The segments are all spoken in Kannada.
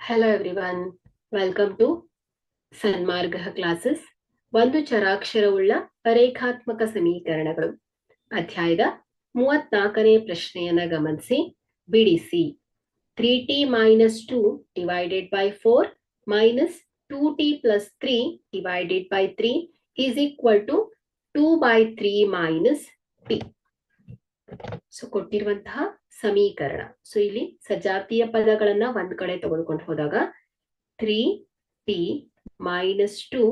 Hello everyone, welcome to Sanmarga classes. ಒಂದು ಚರಾಕ್ಷರವುಳ್ಳ ಅರೇಖಾತ್ಮಕ ಸಮೀಕರಣಗಳು ಅಧ್ಯಾಯದ 34ನೇ ಪ್ರಶ್ನೆಯನ್ನ ಗಮನಿಸಿ ಬಿಡಿಸಿ. 3t minus 2 divided by 4 minus 2t plus 3 divided by 3 is equal to 2 by 3 minus t. So ಕೊಟ್ಟಿರುವಂತಹ ಸಮೀಕರಣ. ಸೊ ಇಲ್ಲಿ ಸಜಾತಿಯ ಪದಗಳನ್ನ ಒಂದ್ ಕಡೆ ತಗೊಂಡ್ಕೊಂಡು ಹೋದಾಗ 3t minus 2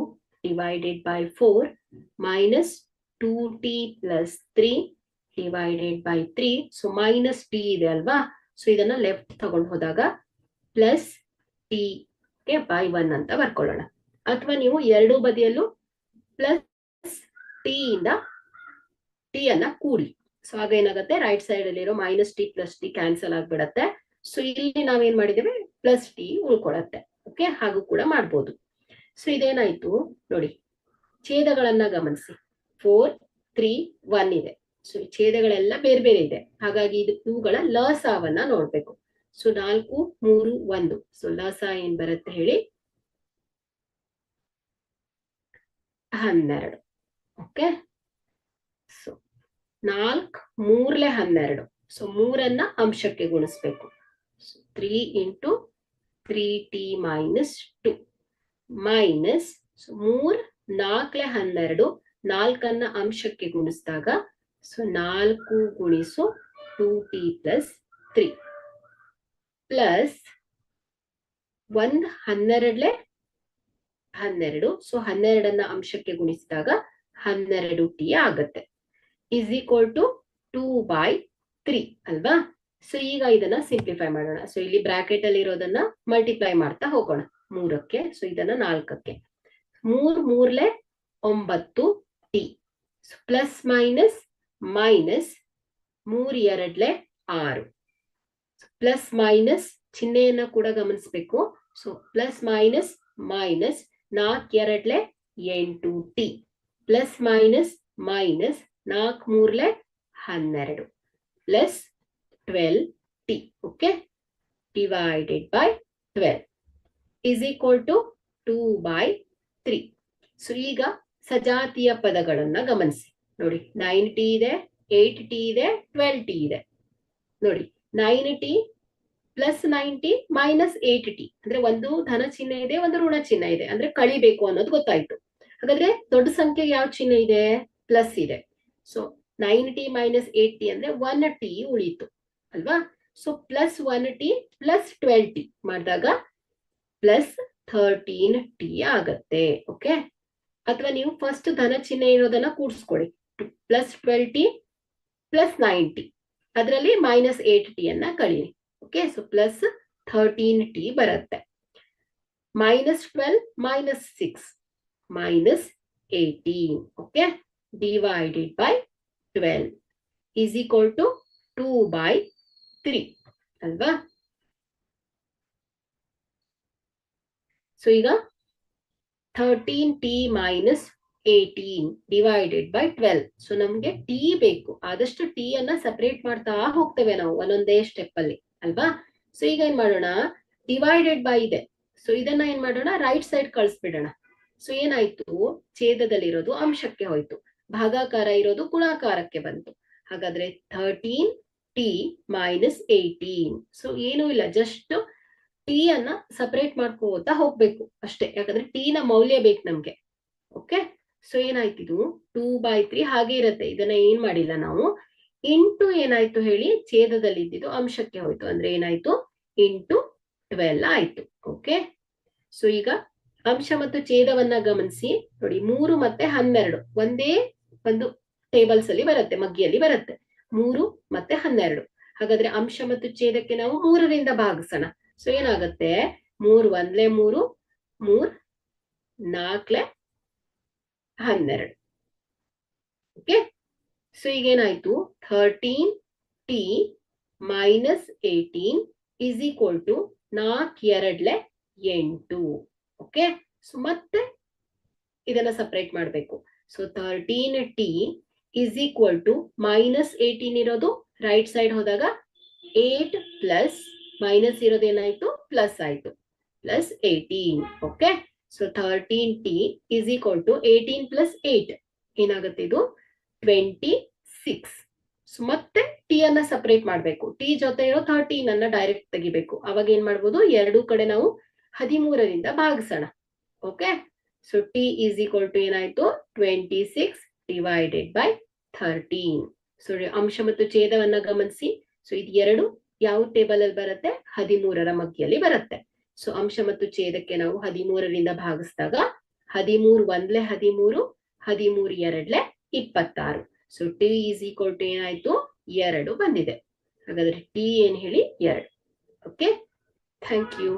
divided by 4 minus 2t plus 3 divided by 3. So minus t ಇದೆ ಅಲ್ವಾ, ಸೊ ಇದನ್ನ ಲೆಫ್ಟ್ ತಗೊಂಡು ಹೋದಾಗ ಪ್ಲಸ್ t ಗೆ ಬೈ 1 ಅಂತ ಬರ್ಕೊಳ್ಳೋಣ. ಅಥವಾ ನೀವು ಎರಡೂ ಬದಿಯಲ್ಲೂ ಪ್ಲಸ್ t ಇಂದ t ಅನ್ನ ಕೂಡಿ, ಸೊ ಆಗ ಏನಾಗುತ್ತೆ, ರೈಟ್ ಸೈಡ್ ಅಲ್ಲಿರೋ minus T plus T cancel ಆಗ್ಬಿಡತ್ತೆ. ಸೊ ಇಲ್ಲಿ ನಾವೇನ್ ಮಾಡಿದ್ದೇವೆ, ಪ್ಲಸ್ ಟಿ ಉಳ್ಕೊಳತ್ತೆ. ಓಕೆ, ಹಾಗೂ ಕೂಡ ಮಾಡ್ಬೋದು. ಸೊ ಇದೇನಾಯ್ತು ನೋಡಿ, ಛೇದಗಳನ್ನ ಗಮನಿಸಿ. 4, 3, 1 ಇದೆ. ಸೊ ಛೇದಗಳೆಲ್ಲ ಬೇರೆ ಬೇರೆ ಇದೆ, ಹಾಗಾಗಿ ಇವುಗಳ ಲಸಾವನ್ನ ನೋಡ್ಬೇಕು. ಸೊ 4, 3, 1. ಸೊ ಲಸ ಏನ್ ಬರುತ್ತೆ ಹೇಳಿ, 12. Okay, so 4 3 12. ಸೊ 3ಅನ್ನ ಅಂಶಕ್ಕೆ ಗುಣಿಸ್ಬೇಕು. 3 ಇಂಟು 3t minus 2 ಮೈನಸ್ 3 4 12. 4ಅನ್ನ ಅಂಶಕ್ಕೆ ಗುಣಿಸಿದಾಗ ಸೊ 4 ಗುಣಿಸು 2t plus 3 ಪ್ಲಸ್ 1 12 12. ಸೊ 12ಅನ್ನ ಅಂಶಕ್ಕೆ ಗುಣಿಸಿದಾಗ 12t ಆಗತ್ತೆ. is equal to 2 by 3 ಅಲ್ವಾ. ಸೊ ಈಗ ಇದನ್ನ ಸಿಂಪ್ಲಿಫೈ ಮಾಡೋಣ. ಸೊ ಇಲ್ಲಿ ಬ್ರಾಕೆಟ್ ಅಲ್ಲಿ ಇರೋದನ್ನ ಮಲ್ಟಿಪ್ಲೈ ಮಾಡ್ತಾ ಹೋಗೋಣ 3ಕ್ಕೆ. ಸೊ ಇದನ್ನ 4ಕ್ಕೆ. 3 3 9 t plus minus minus 3 2 6. Plus minus ಚಿಹ್ನೆಯನ್ನ ಕೂಡ ಗಮನಿಸಬೇಕು. So plus minus minus 4 2 8 t plus minus minus 4 3 12 plus 12t. Okay, divided by 12 is equal to 2 by 3. So ಈಗ ಸಜಾತಿಯ ಪದಗಳನ್ನ ಗಮನಿಸಿ ನೋಡಿ. 9t ಇದೆ, 8t ಇದೆ, 12t ಇದೆ. ನೋಡಿ 9t plus 9t minus 8t ಅಂದ್ರೆ ಒಂದು ಧನ ಚಿಹ್ನೆ ಇದೆ, ಒಂದು ಋಣ ಚಿಹ್ನೆ ಇದೆ, ಅಂದ್ರೆ ಕಳಿಬೇಕು ಅನ್ನೋದು ಗೊತ್ತಾಯ್ತು. ಹಾಗಾದ್ರೆ ದೊಡ್ಡ ಸಂಖ್ಯೆಗೆ ಯಾವ ಚಿಹ್ನೆ ಇದೆ, ಪ್ಲಸ್ ಇದೆ. ಸೊ 9t minus 8t ಅಂದ್ರೆ 1t ಉಳಿತು ಅಲ್ವಾ. So plus 1t plus 12t ಮಾಡಿದಾಗ ಪ್ಲಸ್ 13t ಆಗತ್ತೆ. ಓಕೆ, ಅಥವಾ ನೀವು ಫಸ್ಟ್ ಧನ ಚಿಹ್ನೆ ಇರೋದನ್ನ ಕೂಡಿಸ್ಕೊಳ್ಳಿ. ಪ್ಲಸ್ 12t ಪ್ಲಸ್ 9t, ಅದರಲ್ಲಿ ಮೈನಸ್ 8t ಅನ್ನ ಕಳೀರಿ. ಓಕೆ, ಸೊ ಪ್ಲಸ್ 13t ಬರುತ್ತೆ. Minus 12 minus 6 minus 18. Okay, divided by 12 is equal to 2 by 3 ಅಲ್ವಾ. ಸೊ ಈಗ 13t minus 18 divided by 12. So ನಮ್ಗೆ t ಬೇಕು, ಆದಷ್ಟು t ಅನ್ನ ಸಪರೇಟ್ ಮಾಡ್ತಾ ಹೋಗ್ತೇವೆ ನಾವು ಒಂದೊಂದೇ ಸ್ಟೆಪ್ ಅಲ್ಲಿ ಅಲ್ವಾ. ಸೊ ಈಗ ಏನ್ ಮಾಡೋಣ, ಡಿವೈಡೆಡ್ ಬೈ ಇದೆ. ಸೊ ಇದನ್ನ ಏನ್ ಮಾಡೋಣ, ರೈಟ್ ಸೈಡ್ ಕಳಿಸ್ಬಿಡೋಣ. ಸೊ ಏನಾಯ್ತು, ಛೇದದಲ್ಲಿರೋದು ಅಂಶಕ್ಕೆ ಹೋಯ್ತು, ಭಾಗಾಕಾರ ಇರೋದು ಗುಣಾಕಾರಕ್ಕೆ ಬಂತು. ಹಾಗಾದ್ರೆ 13t minus 18. ಸೊ ಏನೂ ಇಲ್ಲ, ಜಸ್ಟ್ t ಅನ್ನ ಸಪರೇಟ್ ಮಾಡ್ಕೋತಾ ಹೋಗ್ಬೇಕು ಅಷ್ಟೇ, ಯಾಕಂದ್ರೆ t ನ ಮೌಲ್ಯ ಬೇಕು ನಮ್ಗೆ. ಓಕೆ, ಸೊ ಏನಾಯ್ತಿದು 2 by 3 ಹಾಗೆ ಇರತ್ತೆ. ಇದನ್ನ ಏನ್ ಮಾಡಿಲ್ಲ ನಾವು, ಇಂಟು ಏನಾಯ್ತು ಹೇಳಿ, ಛೇದದಲ್ಲಿ ಇದ್ದಿದ್ದು ಅಂಶಕ್ಕೆ ಹೋಯ್ತು, ಅಂದ್ರೆ ಏನಾಯ್ತು ಇಂಟು 12 ಆಯ್ತು. ಓಕೆ, ಸೊ ಈಗ ಅಂಶ ಮತ್ತು ಛೇದವನ್ನ ಗಮನಿಸಿ ನೋಡಿ. 3 ಮತ್ತೆ 12 ಒಂದೇ ಒಂದು ಟೇಬಲ್ಸ್ ಅಲ್ಲಿ ಬರುತ್ತೆ, ಮಗ್ಗಿಯಲ್ಲಿ ಬರುತ್ತೆ 3 ಮತ್ತೆ 12. ಹಾಗಾದ್ರೆ ಅಂಶ ಮತ್ತು ಛೇದಕ್ಕೆ ನಾವು 3ರಿಂದ ಭಾಗಿಸೋಣ. ಸೊ ಏನಾಗುತ್ತೆ, 3 1 3 3 4 12. ಓಕೆ, ಸೊ ಈಗೇನಾಯ್ತು, 13t minus 18 is equal to 4 2 8. Okay, so ಮತ್ತೆ ಇದನ್ನ ಸಪರೇಟ್ ಮಾಡಬೇಕು. So 13t is equal to minus 18 ಇರೋದು ರೈಟ್ ಸೈಡ್ ಹೋದಾಗ 8 ಪ್ಲಸ್ ಮೈನಸ್ ಇರೋದೇನಾಯ್ತು ಪ್ಲಸ್ ಆಯ್ತು. plus 18. Okay. So 13t is equal to 18 plus 8. ಏನಾಗುತ್ತೆ ಇದು 26. ಸೊ ಮತ್ತೆ ಟಿ ಅನ್ನ ಸಪರೇಟ್ ಮಾಡಬೇಕು. ಟಿ ಜೊತೆ ಇರೋ 13 ಅನ್ನ ಡೈರೆಕ್ಟ್ ತೆಗಿಬೇಕು. ಅವಾಗ ಏನ್ ಮಾಡ್ಬೋದು, ಎರಡೂ ಕಡೆ ನಾವು 13ರಿಂದ ಭಾಗಿಸೋಣ. Okay. So T is equal to ಏನಾಯ್ತು 26 ಡಿವೈಡೆಡ್ ಬೈ 13. ಸೊ ಅಂಶ ಮತ್ತು ಛೇದವನ್ನ ಗಮನಿಸಿ. ಸೊ ಇದು ಎರಡು ಯಾವ ಟೇಬಲ್ ಅಲ್ಲಿ ಬರುತ್ತೆ, 13ರ ಮಧ್ಯದಲ್ಲಿ ಬರುತ್ತೆ. ಸೊ ಅಂಶ ಮತ್ತು ಛೇದಕ್ಕೆ ನಾವು 13ರಿಂದ ಭಾಗಿಸಿದಾಗ 13 ಒಂದ್ಲೆ 13, 13 ಎರಡ್ಲೆ 26. So T is equal to ಏನಾಯ್ತು 2 ಬಂದಿದೆ. ಹಾಗಾದ್ರೆ ಟಿ ಏನ್ ಹೇಳಿ 2. Okay, thank you.